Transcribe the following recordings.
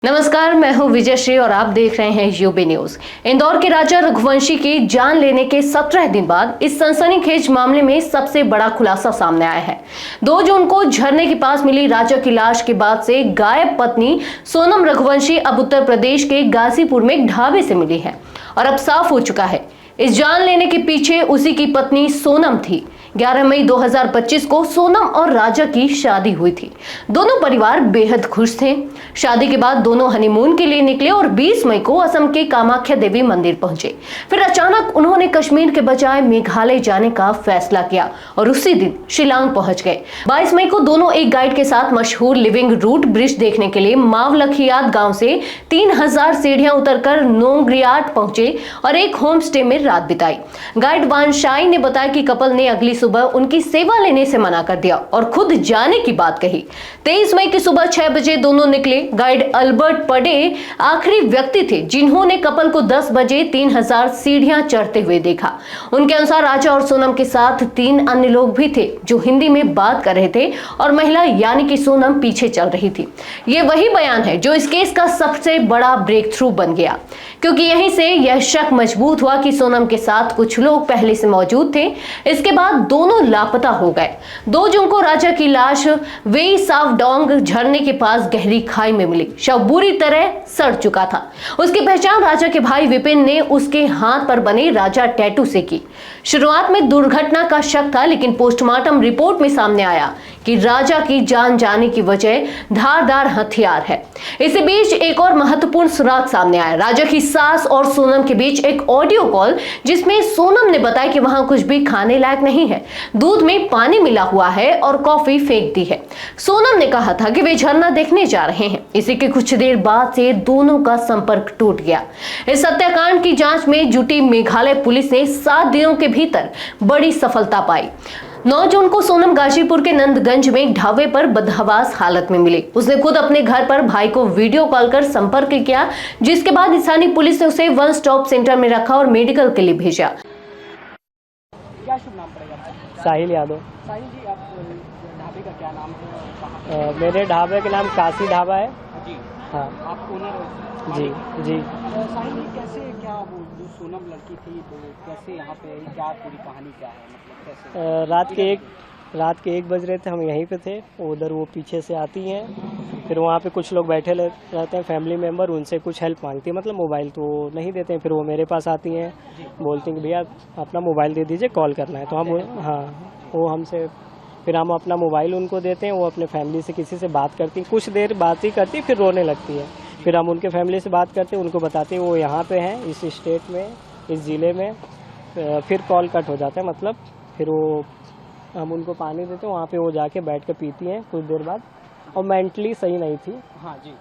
नमस्कार, मैं हूं विजय श्री और आप देख रहे हैं यूबी न्यूज। इंदौर के राजा रघुवंशी की जान लेने के 17 दिन बाद इस सनसनीखेज मामले में सबसे बड़ा खुलासा सामने आया है। 2 जून को झरने के पास मिली राजा की लाश के बाद से गायब पत्नी सोनम रघुवंशी अब उत्तर प्रदेश के गाजीपुर में एक ढाबे से मिली है और अब साफ हो चुका है इस जान लेने के पीछे उसी की पत्नी सोनम थी। 11 मई 2025 को सोनम और राजा की शादी हुई थी। दोनों परिवार बेहद खुश थे। शादी के बाद दोनों हनीमून के लिए निकले और 20 मई को असम के कामाख्या देवी मंदिर पहुंचे। फिर अचानक उन्होंने कश्मीर के बजाय मेघालय जाने का फैसला किया और उसी दिन शिलांग पहुंच गए। 22 मई को दोनों एक गाइड के साथ मशहूर लिविंग रूट ब्रिज देखने के लिए मावलखियात गांव से 3000 सीढ़ियां उतरकर नोंगरियाट पहुंचे और एक होम स्टे में रात बिताई। गाइड वानशाई ने बताया कि कपल ने अगली सुबह उनकी सेवा लेने से मना कर दिया और खुद जाने की बात कही। 23 मई की सुबह 6 बजे दोनों निकले। गाइड अल्बर्ट पडे आखिरी व्यक्ति थे जिन्होंने कपल को 10 बजे 3000 सीढ़ियां चढ़ते हुए देखा। उनके अनुसार राजा और सोनम के साथ 3 अन्य लोग भी थे जो हिंदी में बात कर रहे थे और महिला यानी कि सोनम पीछे चल रही थी। ये वही बयान है जो इस केस का सबसे बड़ा ब्रेक थ्रू बन गया, क्योंकि यहीं से यह शक मजबूत हुआ कि सोनम के साथ कुछ लोग पहले से मौजूद थे। इसके बाद दोनों लापता हो गए। 2 जून को राजा की लाश वेई सावडोंग झरने के पास गहरी खाई में मिली। शव बुरी तरह सड़ चुका था। उसकी पहचान राजा के भाई विपिन ने उसके हाथ पर बने राजा टैटू से की। शुरुआत में दुर्घटना का शक था, लेकिन पोस्टमार्टम रिपोर्ट में सामने आया कि राजा की जान जाने की वजह धारदार हथियार है। इसी बीच एक और महत्वपूर्ण सुराग सामने आया। राजा की सास और सोनम के बीच एक ऑडियो कॉल जिसमें सोनम ने बताया कि वहां कुछ भी खाने लायक नहीं है, दूध में पानी मिला हुआ है और कॉफी फेंक दी है। सोनम ने कहा था कि वे झरना देखने जा रहे हैं। इसी के कुछ देर बाद से दोनों का संपर्क टूट गया। इस हत्याकांड की जांच में जुटी मेघालय पुलिस ने 7 दिनों के भीतर बड़ी सफलता पाई। 9 जून को सोनम गाजीपुर के नंदगंज में एक ढाबे पर बदहवास हालत में मिली। उसने खुद अपने घर पर भाई को वीडियो कॉल कर संपर्क किया, जिसके बाद स्थानीय पुलिस ने उसे वन स्टॉप सेंटर में रखा और मेडिकल के लिए भेजा। क्या शुभ नाम पड़ेगा? साहिल यादव। साहिल जी, आप ढाबे का क्या नाम है? मेरे ढाबे का नाम काशी ढाबा है जी। हाँ। आप ओनर? जी जी। साहिल जी, कैसे क्या वो जो सोनम लड़की थी तो कैसे यहाँ पे क्या पूरी कहानी क्या है, मतलब कैसे? रात के 1 बज रहे थे, हम यहीं पे थे। उधर वो पीछे से आती हैं, फिर वहाँ पे कुछ लोग बैठे रहते हैं फैमिली मेम्बर, उनसे कुछ हेल्प मांगती है, मतलब मोबाइल तो नहीं देते हैं। फिर वो मेरे पास आती हैं, बोलती हैं कि भैया अपना मोबाइल दे दीजिए, कॉल करना है। तो हम वो हमसे फिर हम अपना मोबाइल उनको देते हैं। वो अपने फैमिली से किसी से बात करती, कुछ देर बात ही करती, फिर रोने लगती है। फिर हम उनके फैमिली से बात करते हैं, उनको बताते हैं वो यहाँ पे हैं, इस स्टेट में, इस ज़िले में। फिर कॉल कट हो जाता है, मतलब फिर वो हम उनको पानी देते हैं, वहाँ पे वो जाके बैठ के पीती हैं कुछ देर बाद, और मेंटली सही नहीं थी। हाँ जी।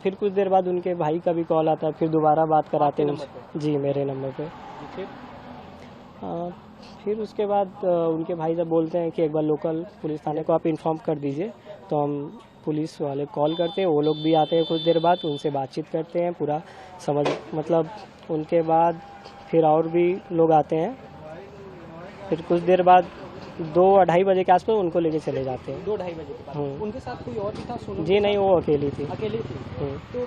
फिर कुछ देर बाद उनके भाई का भी कॉल आता है, फिर दोबारा बात कराते हैं जी, मेरे नंबर पे। फिर उसके बाद उनके भाई जब बोलते हैं कि एक बार लोकल पुलिस थाने को आप इन्फॉर्म कर दीजिए, तो हम पुलिस वाले कॉल करते हैं। वो लोग भी आते हैं कुछ देर बाद, उनसे बातचीत करते हैं, पूरा मतलब उनके बाद फिर और भी लोग आते हैं। फिर कुछ देर बाद 2-2:30 बजे के आसपास उनको लेके चले जाते हैं। 2-2:30 बजे के बाद उनके साथ कोई और भी था सोनम? जी नहीं, वो अकेली थी। अकेली थी। तो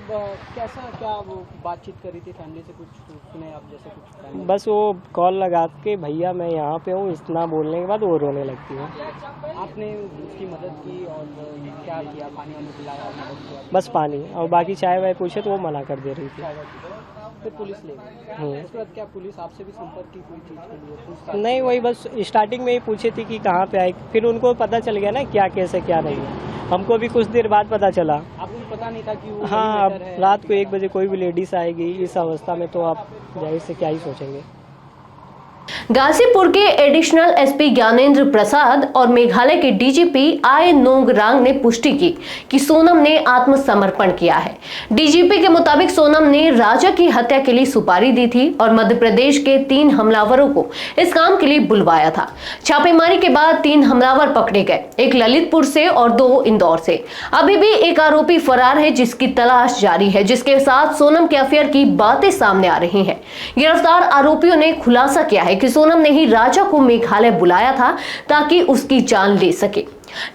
कैसा क्या वो बातचीत करी थी फैमिली से, कुछ सुने आप जैसे कुछ? बस वो कॉल लगा के भैया मैं यहाँ पे हूँ इतना बोलने के बाद वो रोने लगती है। आपने उसकी मदद की और क्या किया? पानी वानी पिलाया, मदद किया? बस पानी, और बाकी चाय वाय पूछे तो वो मना कर दे रही थी। फिर पुलिस ले गई। उसके बाद क्या पुलिस आपसे भी संपर्क की कोई चीज़ के लिए? पूछताछ? नहीं, वही बस स्टार्टिंग में ही पूछी थी कि कहाँ पे आई। फिर उनको पता चल गया ना क्या केस है क्या नहीं है। हमको भी कुछ देर बाद पता चला। आपको पता नहीं था कि वो? हाँ, अब रात को 1 बजे कोई भी लेडीज आएगी इस अवस्था में, तो आप जाहिर से क्या ही सोचेंगे। गाजीपुर के एडिशनल एसपी ज्ञानेंद्र प्रसाद और मेघालय के डीजीपी आई नोंगरांग ने पुष्टि की कि सोनम ने आत्मसमर्पण किया है। डीजीपी के मुताबिक सोनम ने राजा की हत्या के लिए सुपारी दी थी और मध्य प्रदेश के 3 हमलावरों को इस काम के लिए बुलवाया था। छापेमारी के बाद 3 हमलावर पकड़े गए, एक ललितपुर से और 2 इंदौर से। अभी भी एक आरोपी फरार है जिसकी तलाश जारी है, जिसके साथ सोनम के अफेयर की बातें सामने आ रही हैं। गिरफ्तार आरोपियों ने खुलासा किया है कि सोनम ने ही राजा को मेघालय बुलाया था ताकि उसकी जान ले सके।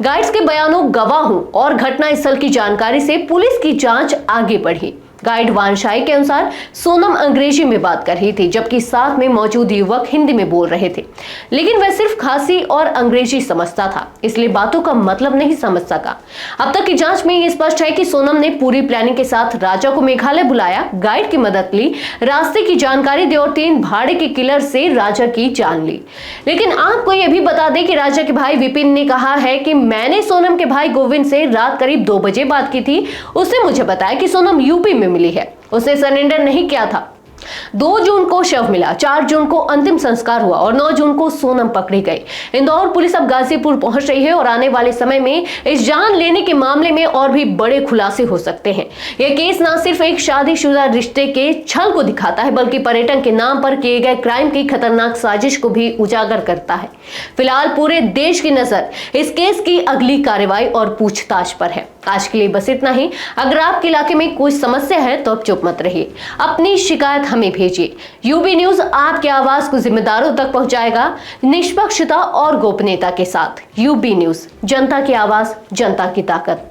गाइड्स के बयानों, गवाहों और घटनास्थल की जानकारी से पुलिस की जांच आगे बढ़ी। गाइड वानशाई के अनुसार सोनम अंग्रेजी में बात कर रही थी, जबकि साथ में मौजूद युवक हिंदी में बोल रहे थे, लेकिन वह सिर्फ खासी और अंग्रेजी समझता था, इसलिए बातों का मतलब नहीं समझ सका। अब तक की जांच में यह स्पष्ट है कि सोनम ने पूरी प्लानिंग के साथ राजा को मेघालय बुलाया, गाइड की मदद ली, रास्ते की जानकारी दी और 3 भाड़े के किलर से राजा की जान ली। लेकिन आपको यह भी बता दें कि राजा के भाई विपिन ने कहा है कि मैंने सोनम के भाई गोविंद से रात करीब 2 बजे बात की थी। उसने मुझे बताया कि सोनम यूपी में मिली है, उसने सरेंडर नहीं किया था। 2 जून को शव मिला, 4 जून को अंतिम संस्कार हुआ और 9 जून को सोनम पकड़ी गई। इंदौर पुलिस अब गाजीपुर पहुंच रही है और आने वाले समय में इस जान लेने के मामले में और भी बड़े खुलासे हो सकते हैं। यह केस न सिर्फ एक शादीशुदा रिश्ते के छल को दिखाता है, बल्कि पर्यटन के नाम पर किए गए क्राइम की खतरनाक साजिश को भी उजागर करता है। फिलहाल पूरे देश की नजर इस केस की अगली कार्रवाई और पूछताछ पर है। आज के लिए बस इतना ही। अगर आपके इलाके में कोई समस्या है तो अब चुप मत रहिए, अपनी शिकायत हमें भेजिए। यूबी न्यूज आपकी आवाज को जिम्मेदारों तक पहुंचाएगा, निष्पक्षता और गोपनीयता के साथ। यूबी न्यूज, जनता की आवाज, जनता की ताकत।